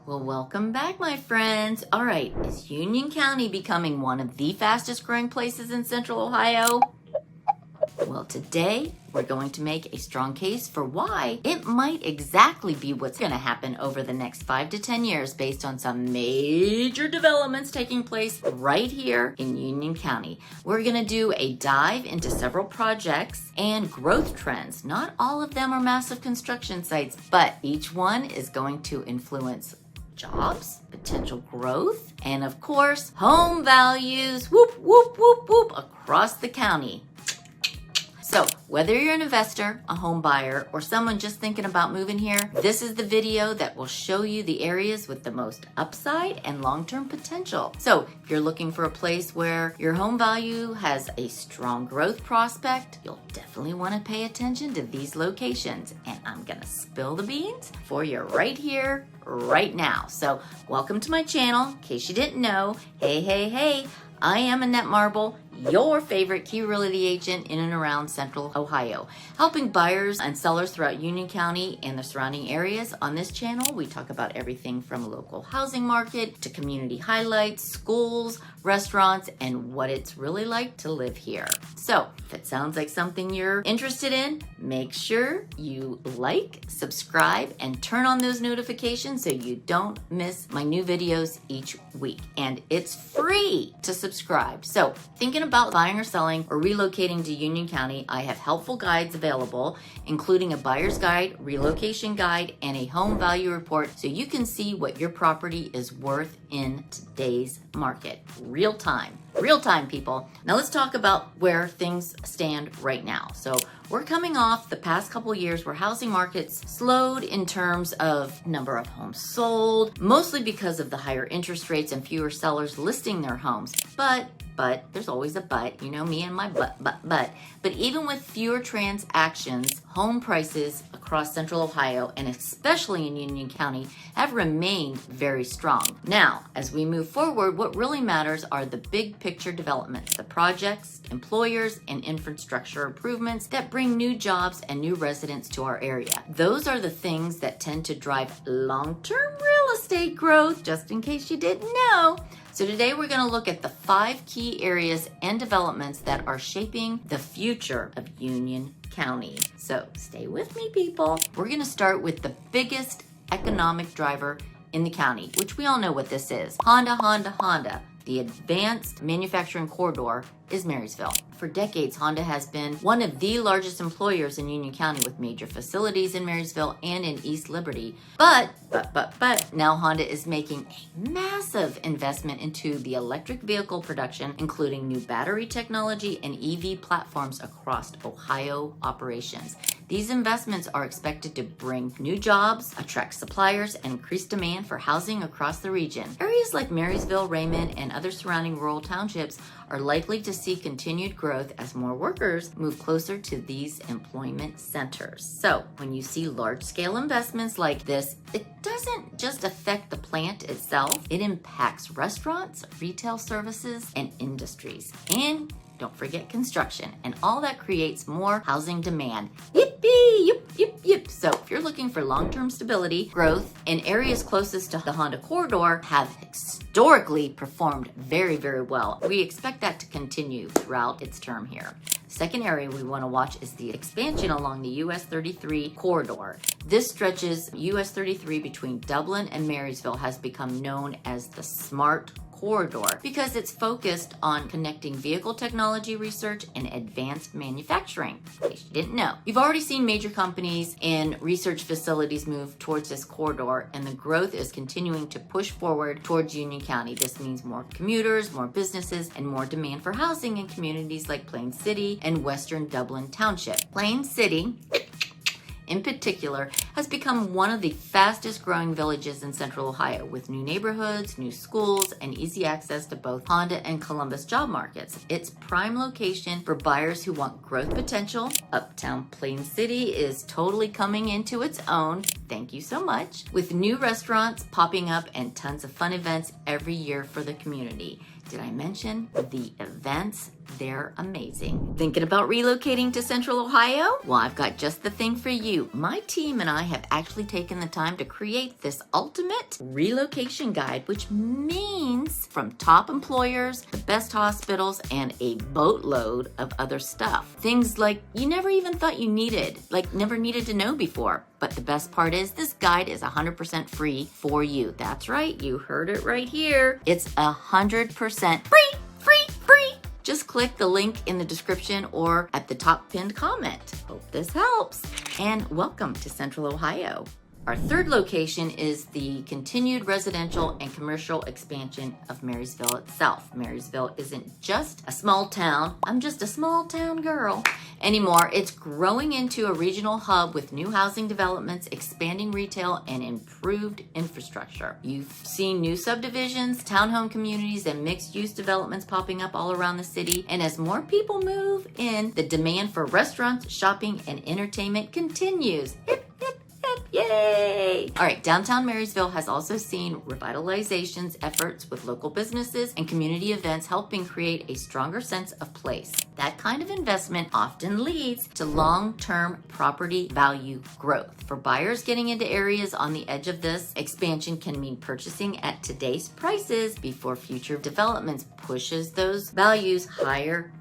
Well, welcome back, my friends. All right, is Union County becoming one of the fastest growing places in Central Ohio? Well, today we're going to make a strong case for why it might exactly be what's going to happen over the next 5 to 10 years based on some major developments taking place right here in Union County. We're going to do a dive into several projects and growth trends. Not all of them are massive construction sites, but each one is going to influence jobs, potential growth, and of course, home values, whoop, whoop, whoop, whoop, across the county. So whether you're an investor, a home buyer, or someone just thinking about moving here, this is the video that will show you the areas with the most upside and long-term potential. So if you're looking for a place where your home value has a strong growth prospect, you'll definitely want to pay attention to these locations. And I'm gonna spill the beans for you right here, right now. So welcome to my channel. In case you didn't know, hey, I am Annette Marble, your favorite key realty agent in and around Central Ohio, helping buyers and sellers throughout Union County and the surrounding areas. On this channel, we talk about everything from local housing market to community highlights, schools, restaurants, and what it's really like to live here. So if it sounds like something you're interested in, make sure you like, subscribe, and turn on those notifications so you don't miss my new videos each week. And it's free to subscribe. So thinking about buying or selling or relocating to Union County, I have helpful guides available, including a buyer's guide, relocation guide, and a home value report so you can see what your property is worth in today's market. Real time, people. Now let's talk about where things stand right now. So we're coming off the past couple years where housing markets slowed in terms of number of homes sold, mostly because of the higher interest rates and fewer sellers listing their homes. But there's always a but, you know me and my but. But even with fewer transactions, home prices across Central Ohio and especially in Union County have remained very strong. Now, as we move forward, what really matters are the big picture developments, the projects, employers, and infrastructure improvements that bring new jobs and new residents to our area. Those are the things that tend to drive long-term real estate growth, just in case you didn't know. So today we're going to look at the 5 key areas and developments that are shaping the future of Union County. So stay with me, people. We're going to start with the biggest economic driver in the county, which we all know what this is. Honda. The advanced manufacturing corridor is Marysville. For decades, Honda has been one of the largest employers in Union County with major facilities in Marysville and in East Liberty. But now Honda is making a massive investment into the electric vehicle production, including new battery technology and EV platforms across Ohio operations. These investments are expected to bring new jobs, attract suppliers, and increase demand for housing across the region. Areas like Marysville, Raymond, and other surrounding rural townships are likely to see continued growth as more workers move closer to these employment centers. So when you see large-scale investments like this, it doesn't just affect the plant itself, it impacts restaurants, retail services, and industries. And don't forget construction, and all that creates more housing demand. Yippee! Yip. So if you're looking for long-term stability, growth, and areas closest to the Honda corridor have historically performed very, very well. We expect that to continue throughout its term here. Second area we want to watch is the expansion along the US 33 corridor. This stretches US 33 between Dublin and Marysville has become known as the SMART corridor because it's focused on connecting vehicle technology research and advanced manufacturing, in case you didn't know. You've already seen major companies and research facilities move towards this corridor, and the growth is continuing to push forward towards Union County. This means more commuters, more businesses, and more demand for housing in communities like Plain City and Western Dublin Township. Plain City, in particular, has become one of the fastest growing villages in Central Ohio, with new neighborhoods, new schools, and easy access to both Honda and Columbus job markets. It's prime location for buyers who want growth potential. Uptown Plain City is totally coming into its own, thank you so much, with new restaurants popping up and tons of fun events every year for the community. Did I mention the events They're amazing. Thinking about relocating to Central Ohio? Well, I've got just the thing for you. My team and I have actually taken the time to create this ultimate relocation guide, which means from top employers, the best hospitals, and a boatload of other stuff. Things like you never even thought you needed, like never needed to know before. But the best part is this guide is 100% free for you. That's right, you heard it right here. It's 100% free. Just click the link in the description or at the top pinned comment. Hope this helps. And welcome to Central Ohio. Our third location is the continued residential and commercial expansion of Marysville itself. Marysville isn't just a small town. I'm just a small town girl anymore. It's growing into a regional hub with new housing developments, expanding retail, and improved infrastructure. You've seen new subdivisions, townhome communities, and mixed-use developments popping up all around the city. And as more people move in, the demand for restaurants, shopping, and entertainment continues. Yay! All right, downtown Marysville has also seen revitalization's efforts with local businesses and community events helping create a stronger sense of place. That kind of investment often leads to long-term property value growth. For buyers getting into areas on the edge of this, expansion can mean purchasing at today's prices before future developments pushes those values higher,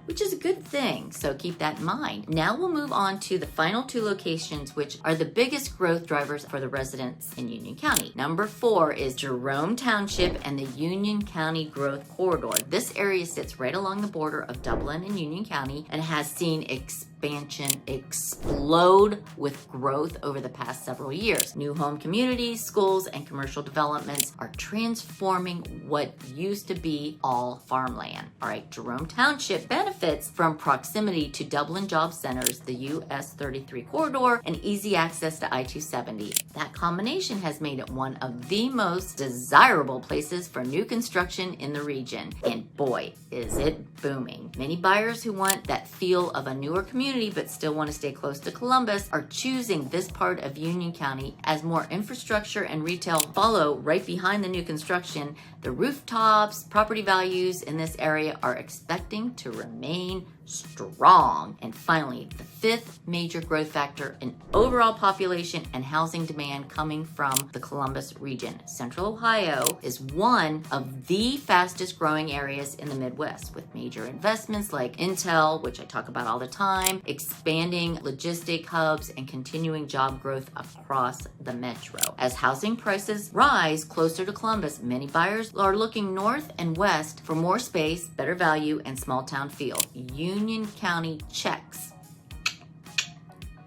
which is a good thing. So keep that in mind. Now we'll move on to the final two locations, which are the biggest growth drivers for the residents in Union County. Number 4 is Jerome Township and the Union County Growth Corridor. This area sits right along the border of Dublin and Union County and has seen expansion explode with growth over the past several years. New home communities, schools, and commercial developments are transforming what used to be all farmland. All right, Jerome Township benefits from proximity to Dublin job centers, the US 33 corridor, and easy access to I-270. That combination has made it one of the most desirable places for new construction in the region. And boy, is it booming. Many buyers who want that feel of a newer community but still want to stay close to Columbus are choosing this part of Union County as more infrastructure and retail follow right behind the new construction. The rooftops, property values in this area are expecting to remain strong. And finally, the 5th major growth factor in overall population and housing demand coming from the Columbus region. Central Ohio is one of the fastest growing areas in the Midwest, with major investments like Intel, which I talk about all the time, expanding logistic hubs, and continuing job growth across the metro. As housing prices rise closer to Columbus, many buyers are looking north and west for more space, better value, and small town feel. Union County checks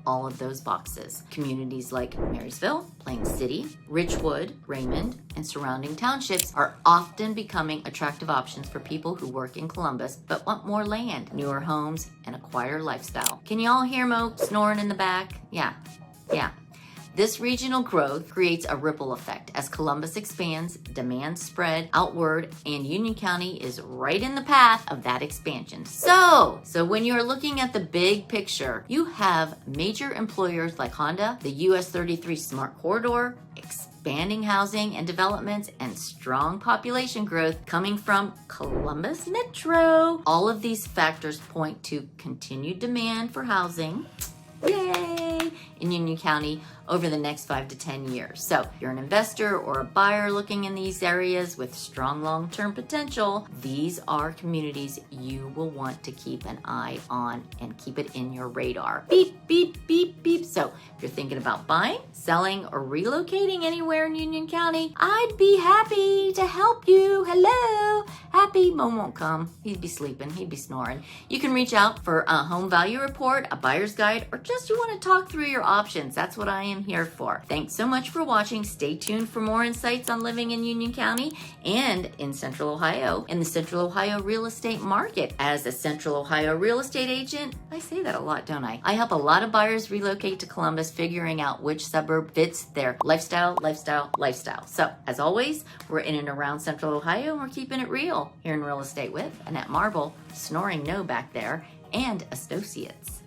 all of those boxes. Communities like Marysville, Plain City, Richwood, Raymond, and surrounding townships are often becoming attractive options for people who work in Columbus but want more land, newer homes, and a quieter lifestyle. Can you all hear Mo snoring in the back? Yeah. This regional growth creates a ripple effect. As Columbus expands, demand spread outward, and Union County is right in the path of that expansion. So when you're looking at the big picture, you have major employers like Honda, the US 33 Smart Corridor, expanding housing and developments, and strong population growth coming from Columbus Metro. All of these factors point to continued demand for housing. Yay! In Union County over the next 5 to 10 years. So if you're an investor or a buyer looking in these areas with strong long-term potential, these are communities you will want to keep an eye on and keep it in your radar. Beep, beep, beep, beep. So if you're thinking about buying, selling, or relocating anywhere in Union County, I'd be happy to help you. Hello. Happy. Mo won't come. He'd be sleeping. He'd be snoring. You can reach out for a home value report, a buyer's guide, or just you want to talk through your options. That's what I am here for. Thanks so much for watching. Stay tuned for more insights on living in Union County and in Central Ohio, in the Central Ohio real estate market. As a Central Ohio real estate agent, I say that a lot, don't I? I help a lot of buyers relocate to Columbus, figuring out which suburb fits their lifestyle. So as always, we're in and around Central Ohio, and we're keeping it real here in Real Estate with Annette Marble, snoring no back there, and associates.